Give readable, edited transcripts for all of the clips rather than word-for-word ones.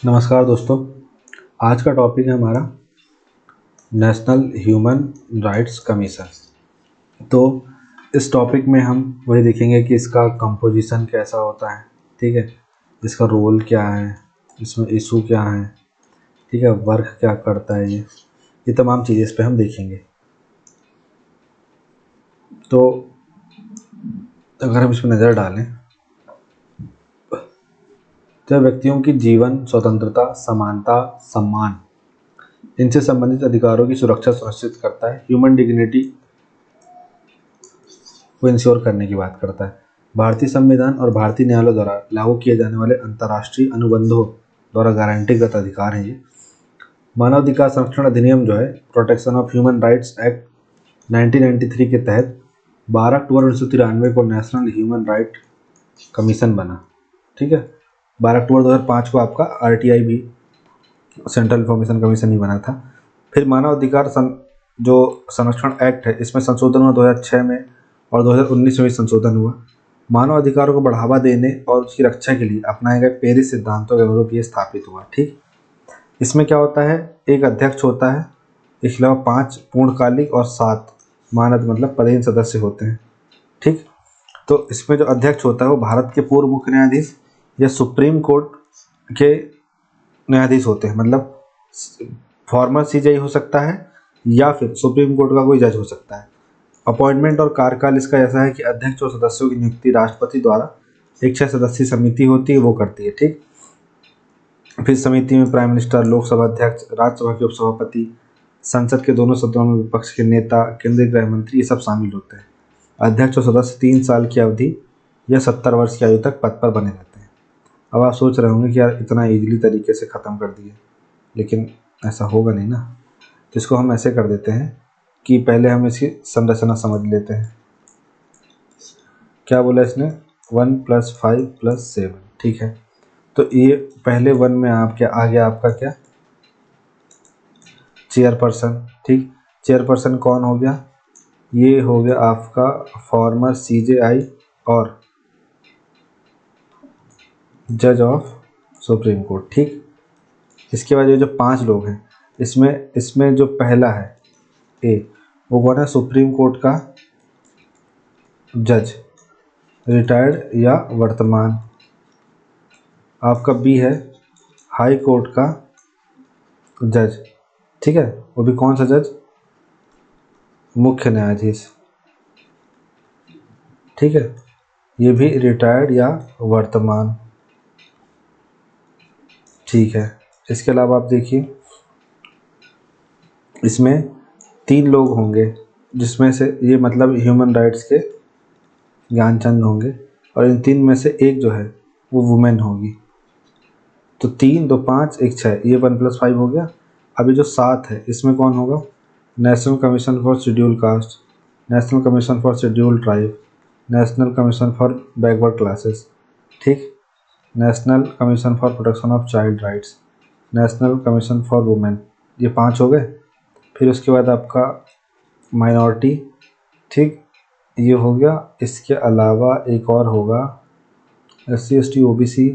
नमस्कार दोस्तों। आज का टॉपिक है हमारा नेशनल ह्यूमन राइट्स कमीशन। तो इस टॉपिक में हम वही देखेंगे कि इसका कंपोजिशन कैसा होता है, ठीक है, इसका रोल क्या है, इसमें इशू क्या है, ठीक है, वर्क क्या करता है, ये तमाम चीज़ें इस पे हम देखेंगे। तो अगर हम इसमें नज़र डालें तो व्यक्तियों की जीवन स्वतंत्रता, समानता, सम्मान, इनसे संबंधित अधिकारों की सुरक्षा सुनिश्चित करता है। ह्यूमन डिग्निटी को इंश्योर करने की बात करता है। भारतीय संविधान और भारतीय न्यायालय द्वारा लागू किए जाने वाले अंतर्राष्ट्रीय अनुबंधों द्वारा गारंटीगत अधिकार हैं ये। मानवाधिकार संरक्षण अधिनियम जो है, protection of human rights act 1993 के तहत 12 अक्टूबर 1993 को नेशनल ह्यूमन राइट कमीशन बना, ठीक है। 12 अक्टूबर 2005 को आपका RTI भी, सेंट्रल इंफॉर्मेशन कमीशन ही बना था। फिर मानवाधिकार जो संरक्षण एक्ट है, इसमें संशोधन हुआ 2006 में और 2019 में भी संशोधन हुआ। मानव अधिकारों को बढ़ावा देने और उसकी रक्षा के लिए अपनाए गए पेरिस सिद्धांतों के अनुरूप ये स्थापित हुआ, ठीक। इसमें क्या होता है, एक अध्यक्ष होता है, इसके अलावा 5 पूर्णकालिक और 7 मानद मतलब पदेन सदस्य होते हैं, ठीक। तो इसमें जो अध्यक्ष होता है वो भारत के पूर्व मुख्य न्यायाधीश या सुप्रीम कोर्ट के न्यायाधीश होते हैं, मतलब फॉर्मर CJI हो सकता है या फिर सुप्रीम कोर्ट का कोई जज हो सकता है। अपॉइंटमेंट और कार्यकाल इसका ऐसा है कि अध्यक्ष और सदस्यों की नियुक्ति राष्ट्रपति द्वारा एक 6 सदस्यीय समिति होती है, वो करती है, ठीक। फिर समिति में प्राइम मिनिस्टर, लोकसभा अध्यक्ष, राज्यसभा के उपसभापति, संसद के दोनों सदनों में विपक्ष के नेता, केंद्रीय गृह मंत्री, ये सब शामिल होते हैं। अध्यक्ष और सदस्य 3 साल की अवधि या 70 वर्ष की आयु तक पद पर बने रहते हैं। अब आप सोच रहे होंगे कि यार इतना ईजिली तरीके से ख़त्म कर दिए, लेकिन ऐसा होगा नहीं ना। तो इसको हम ऐसे कर देते हैं कि पहले हम इसकी संरचना समझ लेते हैं। क्या बोला इसने, 1 + 5 + 7, ठीक है। तो ये पहले 1 में आप क्या आ गया, आपका क्या, चेयरपर्सन, ठीक। चेयरपर्सन कौन हो गया, ये हो गया आपका फॉर्मर CJI और जज ऑफ सुप्रीम कोर्ट, ठीक। इसके बाद ये जो 5 लोग हैं, इसमें जो पहला है ए, वो कौन है, सुप्रीम कोर्ट का जज, रिटायर्ड या वर्तमान। आपका बी है हाई कोर्ट का जज, ठीक है, वो भी कौन सा जज, मुख्य न्यायाधीश, ठीक है, ये भी रिटायर्ड या वर्तमान, ठीक है। इसके अलावा आप देखिए इसमें 3 लोग होंगे, जिसमें से ये मतलब ह्यूमन राइट्स के ज्ञानचंद होंगे, और इन 3 में से एक जो है वो वुमेन होगी। तो 3, 2, 5, 1, 6, ये 1 + 5 हो गया। अभी जो 7 है, इसमें कौन होगा, national commission for schedule caste, national commission for schedule tribe, national commission for backward classes, ठीक, national commission for protection of child rights, national commission for women, ये 5 हो गए। फिर उसके बाद आपका माइनॉरिटी, ठीक, ये हो गया। इसके अलावा एक और होगा SC ST OBC,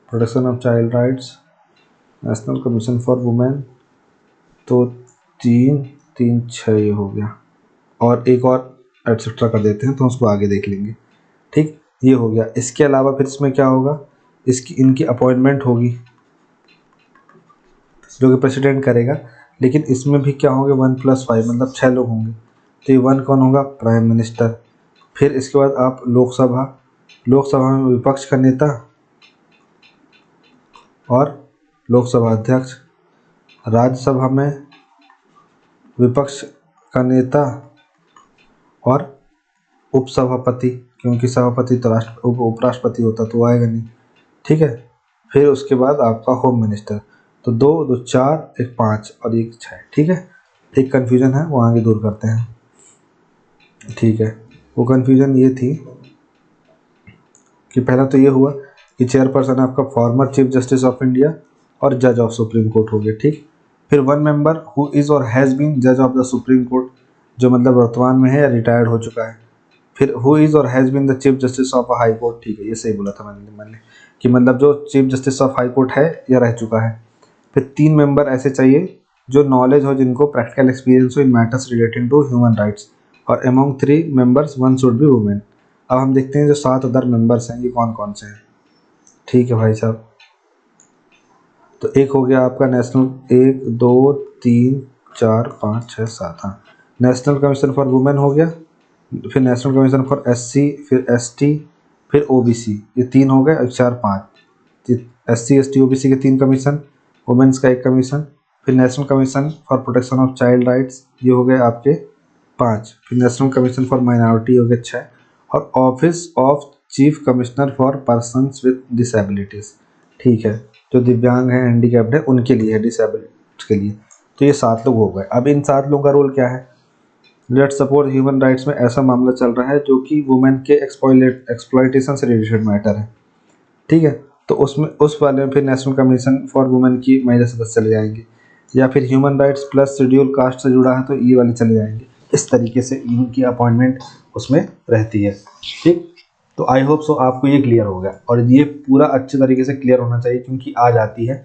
protection of child rights, national commission for women, तो 3 3 6 ये हो गया, और एक और एटसेट्रा कर देते हैं, तो उसको आगे देख लेंगे, ठीक, ये हो गया। इसके अलावा फिर इसमें क्या होगा, इनकी अपॉइंटमेंट होगी जो कि प्रेसिडेंट करेगा, लेकिन इसमें भी क्या होंगे, 1 + 5 मतलब 6 लोग होंगे। तो ये 1 कौन होगा, प्राइम मिनिस्टर। फिर इसके बाद आप लोकसभा में विपक्ष का नेता और लोकसभा अध्यक्ष, राज्यसभा में विपक्ष का नेता और उपसभापति, क्योंकि सभापति तो उपराष्ट्रपति होता तो आएगा नहीं, ठीक है। फिर उसके बाद आपका होम मिनिस्टर। तो 2 2 4 1 5 और 1 6, ठीक है। एक कन्फ्यूजन है वो आगे दूर करते हैं, ठीक है। वो कन्फ्यूजन ये थी कि पहला तो ये हुआ कि चेयरपर्सन आपका former chief justice of India और जज ऑफ सुप्रीम कोर्ट हो गए, ठीक। फिर 1 member who is or has been जज ऑफ द सुप्रीम कोर्ट, जो मतलब वर्तमान में है या रिटायर्ड हो चुका है। फिर who is or has been the chief justice of a high court, ठीक है, ये सही बोला था मैंने। कि मतलब जो chief justice of high court है या रह चुका है। फिर 3 मेंबर ऐसे चाहिए जो नॉलेज हो, जिनको प्रैक्टिकल एक्सपीरियंस हो in matters relating to human rights, और among 3 members 1 should be women. अब हम देखते हैं जो 7 अदर मेंबर्स हैं ये कौन कौन से हैं। ठीक है भाई साहब, तो एक हो गया आपका नेशनल, 1 2 3 4 5 6 7, हाँ नेशनल कमीशन फॉर वुमेन हो गया, फिर नेशनल कमीशन फॉर एससी, फिर एसटी, फिर ओबीसी, ये 3 हो गए, और 4 5, एससी एसटी ओबीसी के 3 कमीशन, वुमेन्स का 1 कमीशन, फिर national commission for protection of child rights ये हो गए आपके 5, फिर नेशनल कमीशन फॉर माइनॉरिटी हो गए 6, और office of chief commissioner for persons with disabilities, ठीक है, जो दिव्यांग हैं, हैंडीकैप्ड है, उनके लिए है, डिसेबल्ड के लिए। तो ये 7 लोग हो गए। अब इन 7 लोगों का रोल क्या है? लेट्स सपोज ह्यूमन राइट्स में ऐसा मामला चल रहा है जो कि वुमेन के एक्सप्लॉयटेशन से रिलेटेड मैटर है, ठीक है, तो उसमें उस वाले में फिर नेशनल कमीशन फॉर वुमेन की महिला सदस्य चले जाएंगे, या फिर human rights plus schedule caste से जुड़ा है तो ये वाले चले जाएंगे। इस तरीके से इनकी अपॉइंटमेंट उसमें रहती है। ठीक, तो आई होप सो आपको ये क्लियर हो गया, और ये पूरा अच्छे तरीके से क्लियर होना चाहिए क्योंकि आज आती है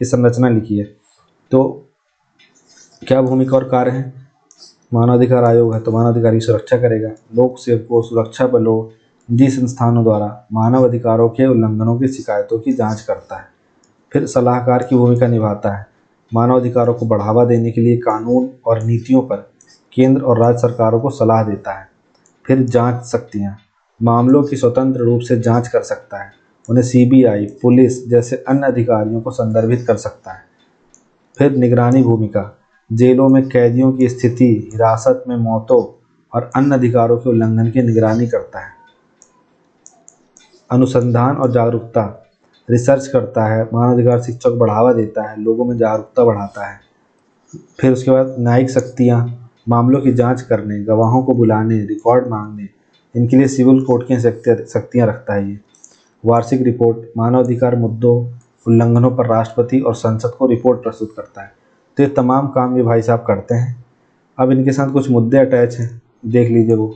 कि संरचना लिखी है। तो क्या भूमिका और कार्य है? मानवाधिकार आयोग है तो मानवाधिकार की सुरक्षा करेगा। लोक सेवकों, सुरक्षा बलों, निजी संस्थानों द्वारा मानव अधिकारों के उल्लंघनों की शिकायतों की जांच करता है। फिर सलाहकार की भूमिका निभाता है। मानव अधिकारों को बढ़ावा देने के लिए कानून और नीतियों पर केंद्र और राज्य सरकारों को सलाह देता है। फिर जांच शक्तियाँ, मामलों की स्वतंत्र रूप से जांच कर सकता है, उन्हें सीबीआई, पुलिस जैसे अन्य अधिकारियों को संदर्भित कर सकता है। फिर निगरानी भूमिका, जेलों में कैदियों की स्थिति, हिरासत में मौतों और अन्य अधिकारों के उल्लंघन की निगरानी करता है। अनुसंधान और जागरूकता, रिसर्च करता है, मानवाधिकार शिक्षा को बढ़ावा देता है, लोगों में जागरूकता बढ़ाता है। फिर उसके बाद न्यायिक शक्तियाँ, मामलों की जांच करने, गवाहों को बुलाने, रिकॉर्ड मांगने, इनके लिए सिविल कोर्ट की शक्तियाँ रखता है ये। वार्षिक रिपोर्ट, मानवाधिकार मुद्दों, उल्लंघनों पर राष्ट्रपति और संसद को रिपोर्ट प्रस्तुत करता है। तो ये तमाम काम ये भाई साहब करते हैं। अब इनके साथ कुछ मुद्दे अटैच हैं, देख लीजिए वो।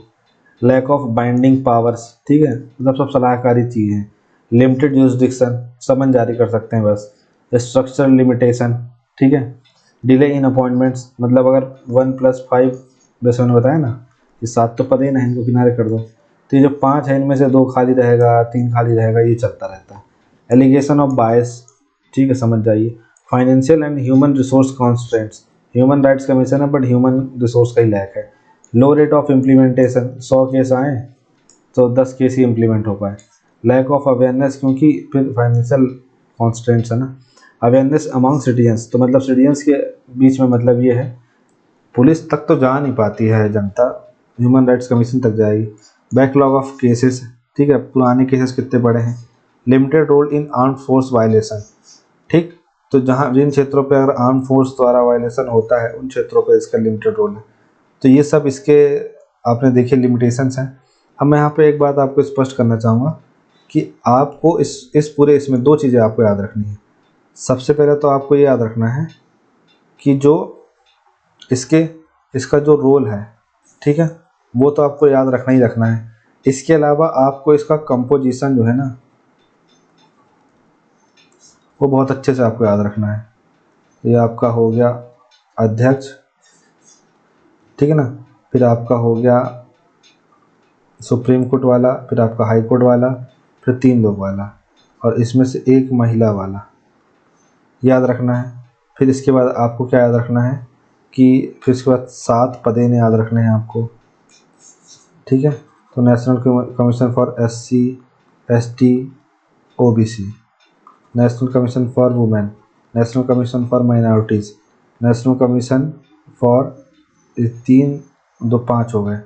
लैक ऑफ बाइंडिंग पावर्स, ठीक है, मतलब सब सलाहकारी चीज़ है। लिमिटेड जुरिस्डिक्शन, समन जारी कर सकते हैं बस। स्ट्रक्चरल लिमिटेशन, ठीक है। डिले इन अपॉइंटमेंट्स, मतलब अगर 1+5 जैसे मैंने बताया ना, ये 7 तो पदे ना, इनको किनारे कर दो, तो ये जो 5 है इनमें से 2 खाली रहेगा, 3 खाली रहेगा, ये चलता रहता है। एलिगेशन ऑफ बायस, ठीक है, समझ जाइए। Financial and human resource constraints, human rights commission है बट ह्यूमन रिसोर्स का ही लैक है। लो रेट ऑफ इम्प्लीमेंटेशन, 100 केस आए तो 10 केस ही इम्प्लीमेंट हो पाए। लैक ऑफ अवेयरनेस, क्योंकि फिर फाइनेंशियल कॉन्स्ट्रेंट्स है ना। अवेयरनेस अमॉन्ग सिटीजन्स, तो मतलब सिटीजन्स के बीच में, मतलब ये है पुलिस तक तो जा नहीं पाती है जनता, ह्यूमन राइट्स कमीशन तक जाएगी। बैकलॉग ऑफ केसेस, ठीक है, पुराने केसेस कितने बड़े हैं। Limited role in arm force violation, ठीक, तो जहाँ जिन क्षेत्रों पे अगर आर्म फोर्स द्वारा वायलेशन होता है उन क्षेत्रों पे इसका लिमिटेड रोल है। तो ये सब इसके आपने देखे लिमिटेशंस हैं। अब मैं यहाँ पे एक बात आपको स्पष्ट करना चाहूँगा कि आपको इस पूरे इसमें 2 चीज़ें आपको याद रखनी है। सबसे पहले तो आपको ये याद रखना है कि जो इसका जो रोल है, ठीक है, वो तो आपको याद रखना ही रखना है। इसके अलावा आपको इसका कंपोजिशन जो है ना, वो बहुत अच्छे से आपको याद रखना है। ये आपका हो गया अध्यक्ष, ठीक है ना, फिर आपका हो गया सुप्रीम कोर्ट वाला, फिर आपका हाई कोर्ट वाला, फिर 3 लोग वाला, और इसमें से 1 महिला वाला याद रखना है। फिर इसके बाद आपको क्या याद रखना है कि फिर इसके बाद 7 पदे ने याद रखने हैं आपको, ठीक है। तो national commission for SC, ST, OBC, national commission for women, national commission for minorities, national commission for 3 2 5 हो गए,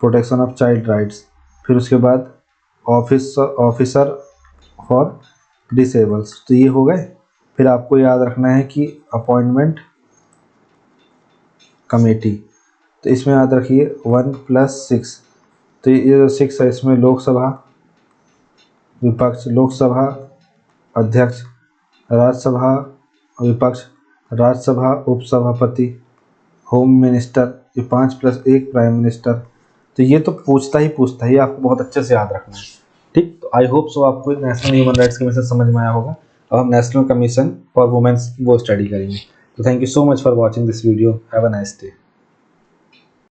प्रोटेक्शन ऑफ चाइल्ड राइट्स। फिर उसके बाद ऑफिसर फॉर डिसेबल्स, तो ये हो गए। फिर आपको याद रखना है कि अपॉइंटमेंट कमेटी, तो इसमें याद रखिए 1+6, तो ये जो 6 है इसमें लोकसभा विपक्ष, लोकसभा अध्यक्ष, राज्यसभा विपक्ष, राज्यसभा उपसभापति, होम मिनिस्टर, ये 5+1 प्राइम मिनिस्टर। तो ये तो पूछता ही, आपको बहुत अच्छे से याद रखना है, ठीक। तो आई होप सो आपको नेशनल ह्यूमन राइट्स कमीशन समझ में आया होगा। अब हम नेशनल कमीशन फॉर वुमेन्स वो स्टडी करेंगे। तो thank you so much for watching this video. Have a nice day.